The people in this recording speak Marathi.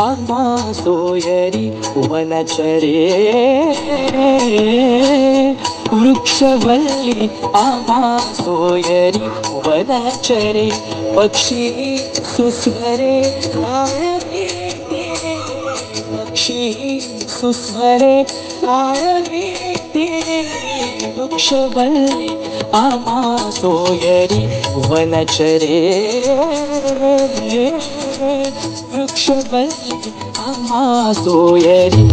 आम्हा सोयरी वनचरे वृक्षवल्ली आम्हा सोयरी वनचरे पक्षी सुस्वरे पक्षी सुस्वरे वृक्षवल्ली आम्हा सोयरी वनचरे वृक्षवल्ली आम्हा सोयरी